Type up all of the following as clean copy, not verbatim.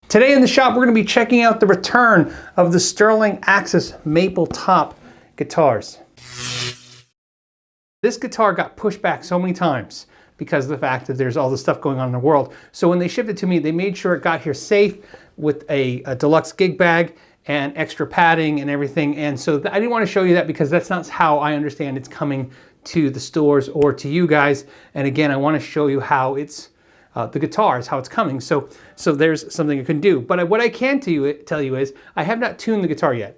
Today in the shop, we're going to be checking out the return of the Sterling Axis maple top guitars. This guitar got pushed back so many times because of the fact that there's all this stuff going on in the world. So when they shipped it to me, they made sure it got here safe with a deluxe gig bag and extra padding and everything. And so I didn't want to show you that because that's not how I understand it's coming to the stores or to you guys. And again, I want to show you how it's the guitar is how it's coming. So there's something I can do. But what I can tell you is I have not tuned the guitar yet.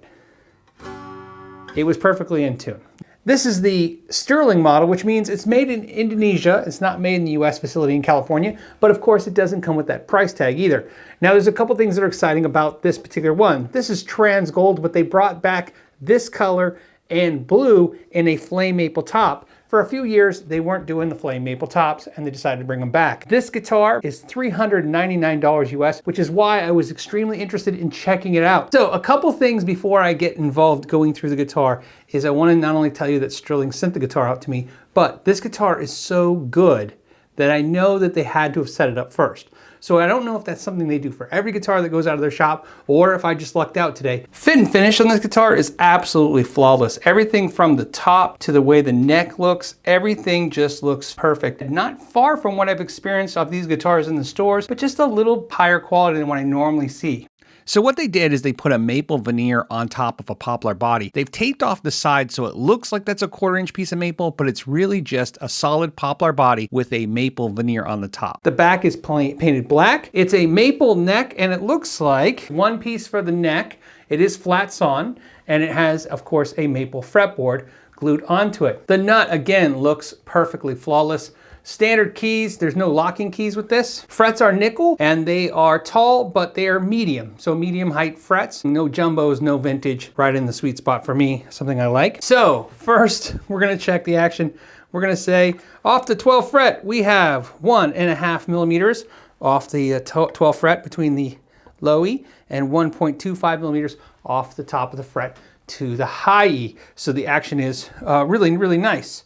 It was perfectly in tune. This is the Sterling model, which means it's made in Indonesia. It's not made in the US facility in California, but of course it doesn't come with that price tag either. Now there's a couple things that are exciting about this particular one. This is trans gold, but they brought back this color and blue in a flame maple top. For a few years, they weren't doing the flame maple tops and they decided to bring them back. This guitar is $399 US, which is why I was extremely interested in checking it out. So a couple things before I get involved going through the guitar is I want to not only tell you that Sterling sent the guitar out to me, but this guitar is so good that I know that they had to have set it up first. So I don't know if that's something they do for every guitar that goes out of their shop or if I just lucked out today. Fit and finish on this guitar is absolutely flawless. Everything from the top to the way the neck looks, everything just looks perfect. Not far from what I've experienced of these guitars in the stores, but just a little higher quality than what I normally see. So what they did is they put a maple veneer on top of a poplar body. They've taped off the side so it looks like that's a 1/4-inch piece of maple, but it's really just a solid poplar body with a maple veneer on the top. The back is painted black. It's a maple neck and it looks like one piece for the neck. It is flat sawn and it has, of course, a maple fretboard glued onto it. The nut, again, looks perfectly flawless. Standard keys, there's no locking keys with this. Frets are nickel and they are tall, but they are medium. So medium height frets, no jumbos, no vintage, right in the sweet spot for me, something I like. So first, we're gonna check the action. We're gonna say off the 12th fret, we have 1.5 millimeters off the 12th fret between the low E and 1.25 millimeters off the top of the fret to the high E. So the action is really, really nice.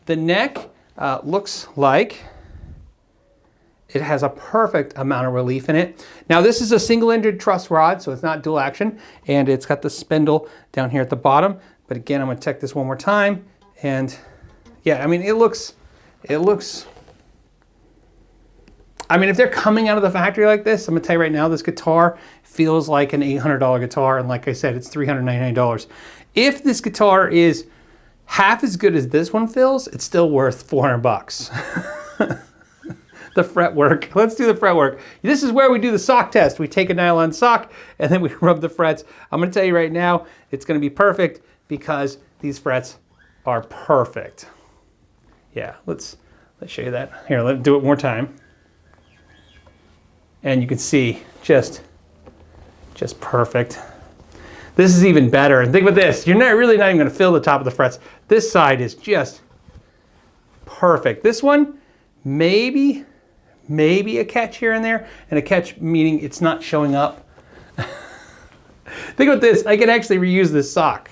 The neck, looks like it has a perfect amount of relief in it. Now this is a single-ended truss rod, so it's not dual action, and it's got the spindle down here at the bottom. But again, I'm gonna check this one more time, and yeah, I mean, it looks, I mean, if they're coming out of the factory like this, I'm gonna tell you right now, this guitar feels like an $800 guitar, and like I said, it's $399. If this guitar is half as good as this one feels, it's still worth 400 bucks. The fretwork, let's do the fretwork. This is where we do the sock test. We take a nylon sock and then we rub the frets. I'm gonna tell you right now, it's gonna be perfect because these frets are perfect. Yeah, let's show you that. Here, let's do it one more time. And you can see, just perfect. This is even better. And think about this, you're really not even gonna feel the top of the frets. This side is just perfect. This one, maybe a catch here and there, and a catch meaning it's not showing up. Think about this, I can actually reuse this sock.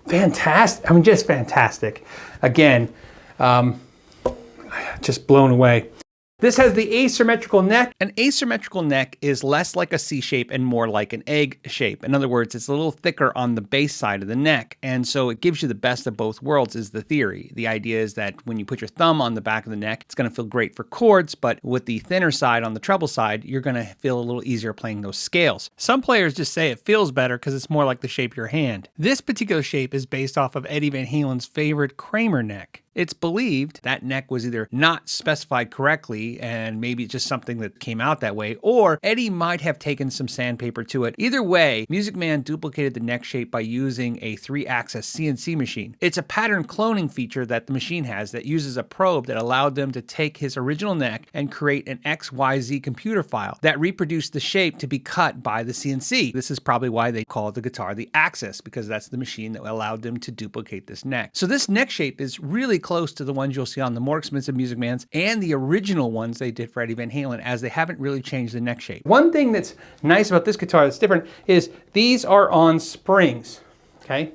Fantastic, I mean, just fantastic. Again, just blown away. This has the asymmetrical neck. An asymmetrical neck is less like a C shape and more like an egg shape. In other words, it's a little thicker on the base side of the neck. And so it gives you the best of both worlds is the theory. The idea is that when you put your thumb on the back of the neck, it's gonna feel great for chords, but with the thinner side on the treble side, you're gonna feel a little easier playing those scales. Some players just say it feels better because it's more like the shape of your hand. This particular shape is based off of Eddie Van Halen's favorite Kramer neck. It's believed that neck was either not specified correctly and maybe just something that came out that way, or Eddie might have taken some sandpaper to it. Either way, Music Man duplicated the neck shape by using a 3-axis CNC machine. It's a pattern cloning feature that the machine has that uses a probe that allowed them to take his original neck and create an XYZ computer file that reproduced the shape to be cut by the CNC. This is probably why they call the guitar the Axis, because that's the machine that allowed them to duplicate this neck. So this neck shape is really close to the ones you'll see on the more expensive Music Mans and the original ones they did for Eddie Van Halen, as they haven't really changed the neck shape. One thing that's nice about this guitar that's different is these are on springs, okay?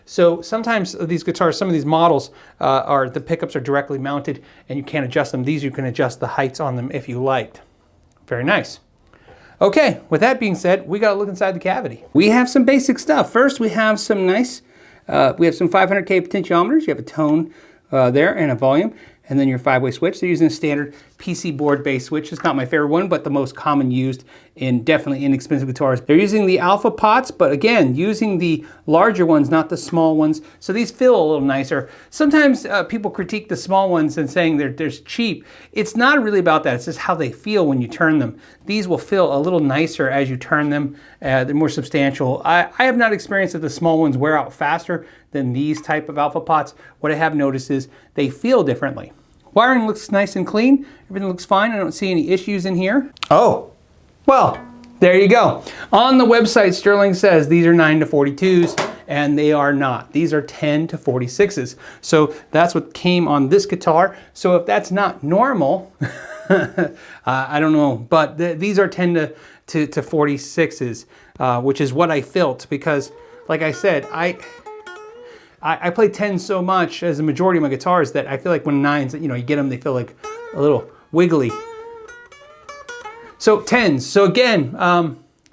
So sometimes these guitars, some of these models the pickups are directly mounted and you can't adjust them. These you can adjust the heights on them if you liked. Very nice. Okay, with that being said, we gotta look inside the cavity. We have some basic stuff. First, we have some nice, we have some 500K potentiometers. You have a tone there and a volume, and then your 5-way switch. They're using a standard PC board based switch. It's not my favorite one, but the most common used in definitely inexpensive guitars. They're using the alpha pots, but again, using the larger ones, not the small ones. So these feel a little nicer. Sometimes people critique the small ones and saying they're cheap. It's not really about that. It's just how they feel when you turn them. These will feel a little nicer as you turn them. They're more substantial. I have not experienced that the small ones wear out faster than these type of alpha pots. What I have noticed is they feel differently. Wiring looks nice and clean. Everything looks fine. I don't see any issues in here. Oh, well, there you go. On the website, Sterling says these are 9 to 42s, and they are not. These are 10 to 46s. So that's what came on this guitar. So if that's not normal, I don't know. But these are 10 to 46s, which is what I felt because, like I said, I play 10 so much as a majority of my guitars that I feel like when 9s, you know, you get them, they feel like a little wiggly. So 10s. So again,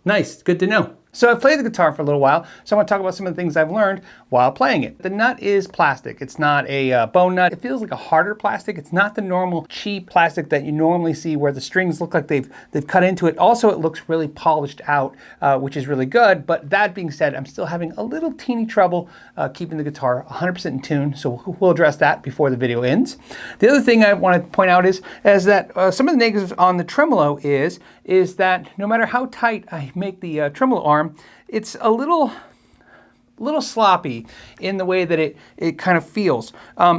nice, good to know. So I've played the guitar for a little while, so I want to talk about some of the things I've learned while playing it. The nut is plastic. It's not a bone nut. It feels like a harder plastic. It's not the normal cheap plastic that you normally see where the strings look like they've cut into it. Also, it looks really polished out, which is really good. But that being said, I'm still having a little teeny trouble keeping the guitar 100% in tune, so we'll address that before the video ends. The other thing I want to point out is that some of the negatives on the tremolo is that no matter how tight I make the tremolo arm, it's a little sloppy in the way that it kind of feels.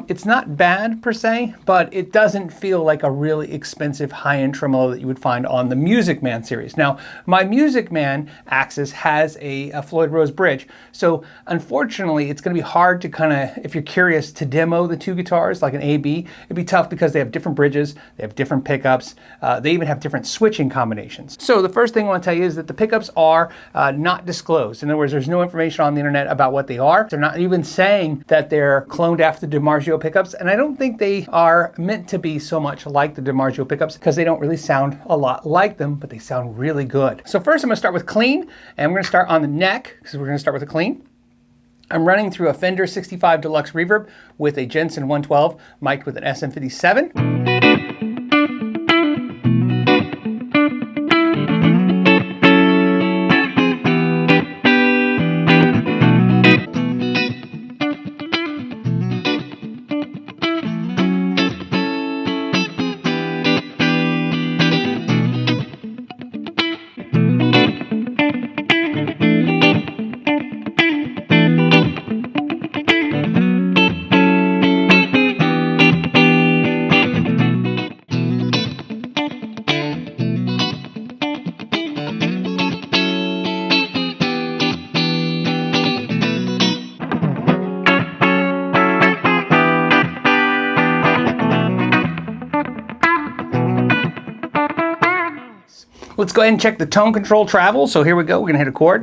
It's not bad per se, but it doesn't feel like a really expensive high-end tremolo that you would find on the Music Man series. Now, my Music Man Axis has a Floyd Rose bridge, so unfortunately, it's going to be hard to kind of, if you're curious, to demo the two guitars like an A-B. It'd be tough because they have different bridges, they have different pickups, they even have different switching combinations. So the first thing I want to tell you is that the pickups are not disclosed. In other words, there's no information on the internet about what they are. They're not even saying that they're cloned after the Dimarzio pickups, and I don't think they are meant to be so much like the Dimarzio pickups because they don't really sound a lot like them, but they sound really good. So first I'm going to start with clean, and we're going to start on the neck because we're going to start with the clean. I'm running through a Fender 65 Deluxe Reverb with a Jensen 112 mic'd with an SM57. Let's go ahead and check the tone control travel. So here we go, we're gonna hit a chord.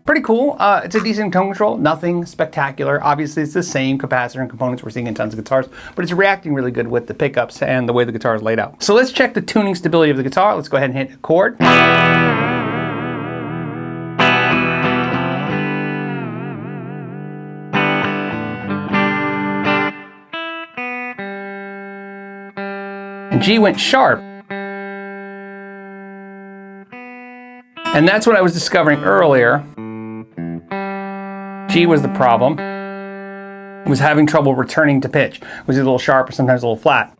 Pretty cool. It's a decent tone control, nothing spectacular. Obviously, it's the same capacitor and components we're seeing in tons of guitars, but it's reacting really good with the pickups and the way the guitar is laid out. So let's check the tuning stability of the guitar. Let's go ahead and hit a chord. And G went sharp. And that's what I was discovering earlier. G was the problem. I was having trouble returning to pitch. It was a little sharp or sometimes a little flat.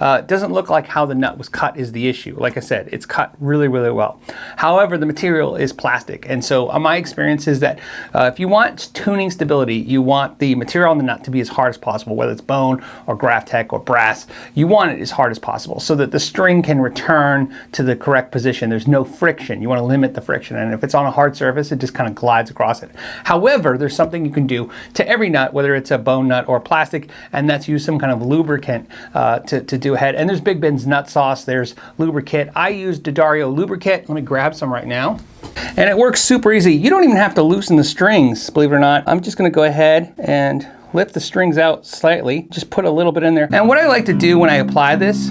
It doesn't look like how the nut was cut is the issue. Like I said, it's cut really, really well. However, the material is plastic. And so my experience is that if you want tuning stability, you want the material on the nut to be as hard as possible, whether it's bone or Graphtec or brass. You want it as hard as possible so that the string can return to the correct position. There's no friction. You want to limit the friction. And if it's on a hard surface, it just kind of glides across it. However, there's something you can do to every nut, whether it's a bone nut or plastic, and that's use some kind of lubricant to do ahead. And there's Big Ben's nut sauce, there's lubricant. I use Addario Lubrikit. Let me grab some right now. And it works super easy. You don't even have to loosen the strings, believe it or not. I'm just gonna go ahead and lift the strings out slightly, just put a little bit in there. And what I like to do when I apply this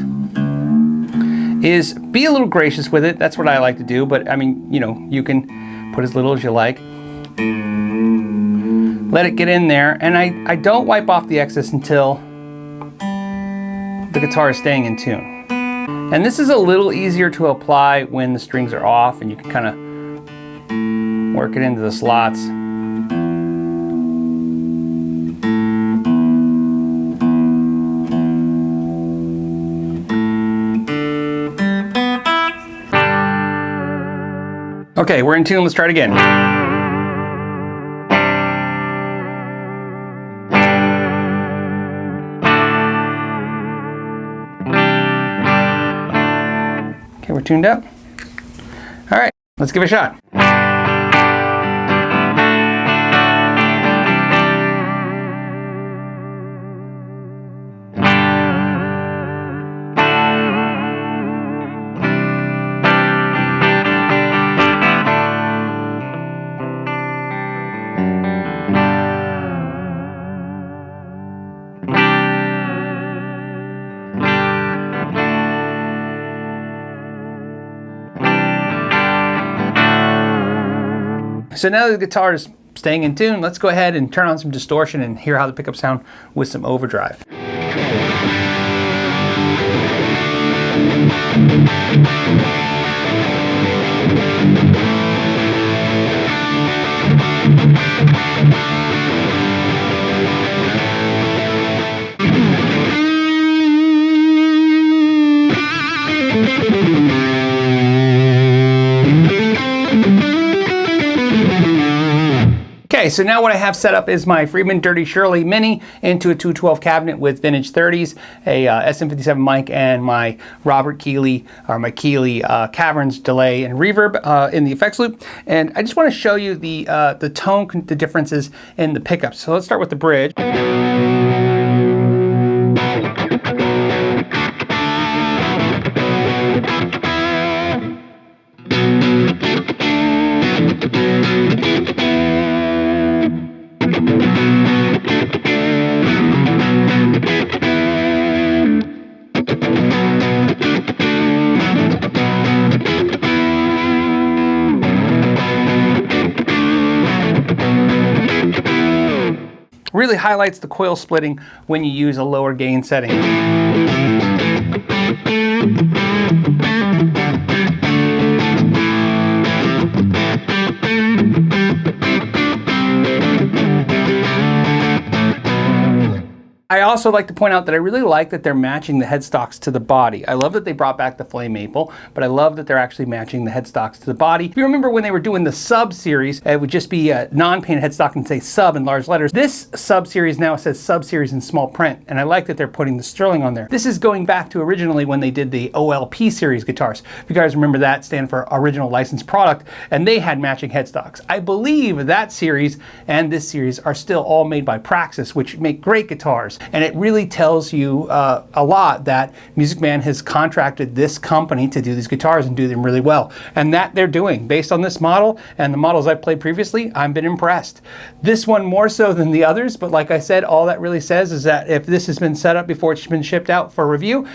is be a little gracious with it. That's what I like to do, but I mean, you know, you can put as little as you like. Let it get in there, and I don't wipe off the excess until the guitar is staying in tune. And this is a little easier to apply when the strings are off and you can kind of work it into the slots. Okay, we're in tune. Let's try it again. Okay, we're tuned up. All right, let's give it a shot. So now the guitar is staying in tune, let's go ahead and turn on some distortion and hear how the pickups sound with some overdrive. Okay, so now what I have set up is my Friedman Dirty Shirley Mini into a 212 cabinet with vintage 30s, a SM57 mic, and my Keeley Caverns delay and reverb in the effects loop. And I just want to show you the tone, the differences in the pickups. So let's start with the bridge. Really highlights the coil splitting when you use a lower gain setting. I also like to point out that I really like that they're matching the headstocks to the body. I love that they brought back the flame maple, but I love that they're actually matching the headstocks to the body. If you remember when they were doing the sub series, it would just be a non-painted headstock and say sub in large letters. This sub series now says sub series in small print, and I like that they're putting the sterling on there. This is going back to originally when they did the OLP series guitars. If you guys remember, that stand for original licensed product, and they had matching headstocks. I believe that series and this series are still all made by Praxis, which make great guitars. And it really tells you a lot that Music Man has contracted this company to do these guitars and do them really well. And that they're doing. Based on this model and the models I've played previously, I've been impressed. This one more so than the others, but like I said, all that really says is that if this has been set up before it's been shipped out for review,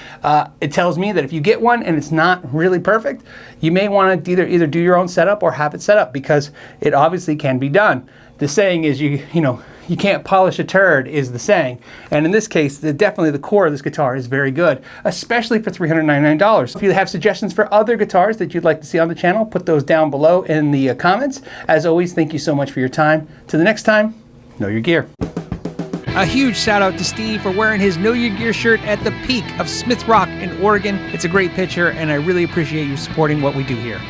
it tells me that if you get one and it's not really perfect, you may want to either do your own setup or have it set up, because it obviously can be done. The saying is you can't polish a turd is the saying. And in this case, definitely the core of this guitar is very good, especially for $399. If you have suggestions for other guitars that you'd like to see on the channel, put those down below in the comments. As always, thank you so much for your time. Till the next time, know your gear. A huge shout out to Steve for wearing his Know Your Gear shirt at the peak of Smith Rock in Oregon. It's a great picture, and I really appreciate you supporting what we do here.